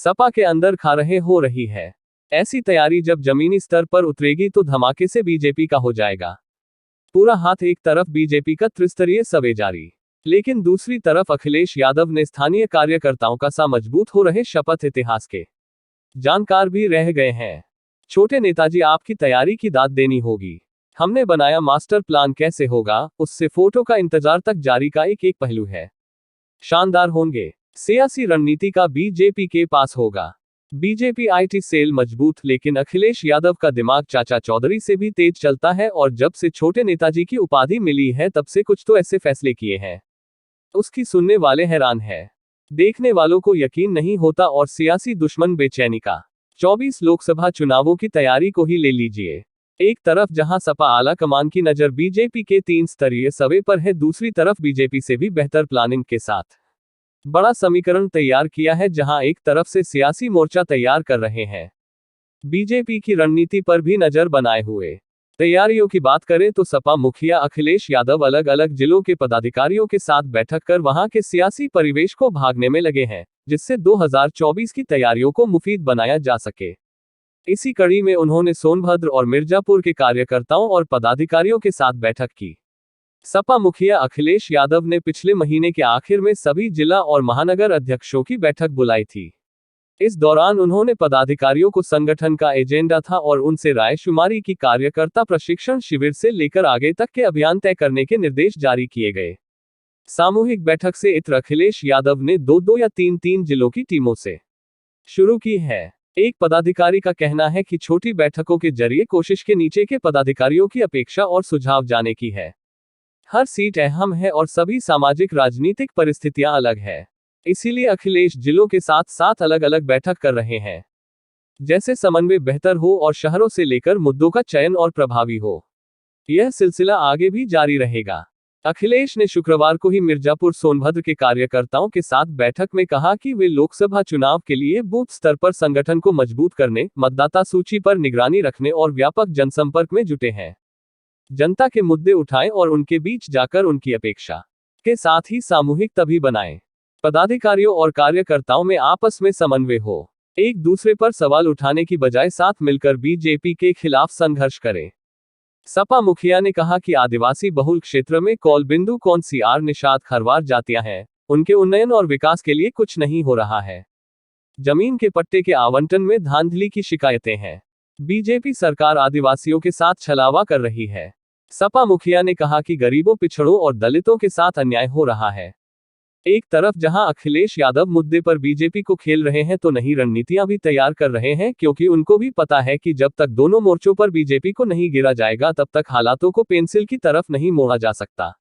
सपा के अंदर खा रहे हो रही है। ऐसी तैयारी जब जमीनी स्तर पर उतरेगी तो धमाके से बीजेपी का हो जाएगा पूरा हाथ। एक तरफ बीजेपी का त्रिस्तरीय सर्वे जारी, लेकिन दूसरी तरफ अखिलेश यादव ने स्थानीय कार्यकर्ताओं का सा मजबूत हो रहे शपथ इतिहास के जानकार भी रह गए हैं। छोटे नेताजी, आपकी तैयारी की दाद देनी होगी। हमने बनाया मास्टर प्लान, कैसे होगा उससे फोटो का इंतजार तक जारी का एक एक पहलू है। शानदार होंगे। सियासी रणनीति का बीजेपी के पास होगा। बीजेपी आईटी सेल मजबूत, लेकिन अखिलेश यादव का दिमाग चाचा चौधरी से भी तेज चलता है और जब से छोटे नेताजी की उपाधि मिली है तब से कुछ तो ऐसे फैसले किए हैं उसकी सुनने वाले हैरान है, देखने वालों को यकीन नहीं होता और सियासी दुश्मन बेचैनी का। 24 लोकसभा चुनावों की तैयारी को ही ले लीजिए। एक तरफ जहां सपा आला कमान की नजर बीजेपी के 3 स्तरीय सर्वे पर है, दूसरी तरफ बीजेपी से भी बेहतर प्लानिंग के साथ बड़ा समीकरण तैयार किया है। जहां एक तरफ से सियासी मोर्चा तैयार कर रहे हैं, बीजेपी की रणनीति पर भी नजर बनाए हुए। तैयारियों की बात करें तो सपा मुखिया अखिलेश यादव अलग अलग जिलों के पदाधिकारियों के साथ बैठक कर वहां के सियासी परिवेश को भागने में लगे हैं, जिससे 2024 की तैयारियों को मुफीद बनाया जा सके। इसी कड़ी में उन्होंने सोनभद्र और मिर्जापुर के कार्यकर्ताओं और पदाधिकारियों के साथ बैठक की। सपा मुखिया अखिलेश यादव ने पिछले महीने के आखिर में सभी जिला और महानगर अध्यक्षों की बैठक बुलाई थी। इस दौरान उन्होंने पदाधिकारियों को संगठन का एजेंडा था और उनसे रायशुमारी की, कार्यकर्ता प्रशिक्षण शिविर से लेकर आगे तक के अभियान तय करने के निर्देश जारी किए गए। सामूहिक बैठक से इतर अखिलेश यादव ने 2-2 या 3-3 जिलों की टीमों से शुरू की है। एक पदाधिकारी का कहना है कि छोटी बैठकों के जरिए कोशिश के नीचे के पदाधिकारियों की अपेक्षा और सुझाव जाने की है। हर सीट अहम है और सभी सामाजिक राजनीतिक परिस्थितियां अलग है, इसीलिए अखिलेश जिलों के साथ साथ अलग अलग बैठक कर रहे हैं, जैसे समन्वय बेहतर हो और शहरों से लेकर मुद्दों का चयन और प्रभावी हो। यह सिलसिला आगे भी जारी रहेगा। अखिलेश ने शुक्रवार को ही मिर्जापुर सोनभद्र के कार्यकर्ताओं के साथ बैठक में कहा कि वे लोकसभा चुनाव के लिए बूथ स्तर पर संगठन को मजबूत करने, मतदाता सूची पर निगरानी रखने और व्यापक जनसंपर्क में जुटे हैं। जनता के मुद्दे उठाएं और उनके बीच जाकर उनकी अपेक्षा के साथ ही सामूहिक तभी बनाएं। पदाधिकारियों और कार्यकर्ताओं में आपस में समन्वय हो, एक दूसरे पर सवाल उठाने की बजाय साथ मिलकर बीजेपी के खिलाफ संघर्ष करें। सपा मुखिया ने कहा कि आदिवासी बहुल क्षेत्र में कौल बिंदु कौन सी आर निषाद खरवार जातियां हैं, उनके उन्नयन और विकास के लिए कुछ नहीं हो रहा है। जमीन के पट्टे के आवंटन में धांधली की शिकायतें हैं। बीजेपी सरकार आदिवासियों के साथ छलावा कर रही है। सपा मुखिया ने कहा कि गरीबों, पिछड़ों और दलितों के साथ अन्याय हो रहा है। एक तरफ जहां अखिलेश यादव मुद्दे पर बीजेपी को खेल रहे हैं तो नई रणनीतियां भी तैयार कर रहे हैं, क्योंकि उनको भी पता है कि जब तक दोनों मोर्चों पर बीजेपी को नहीं गिरा जाएगा तब तक हालातों को पेंसिल की तरफ नहीं मोड़ा जा सकता।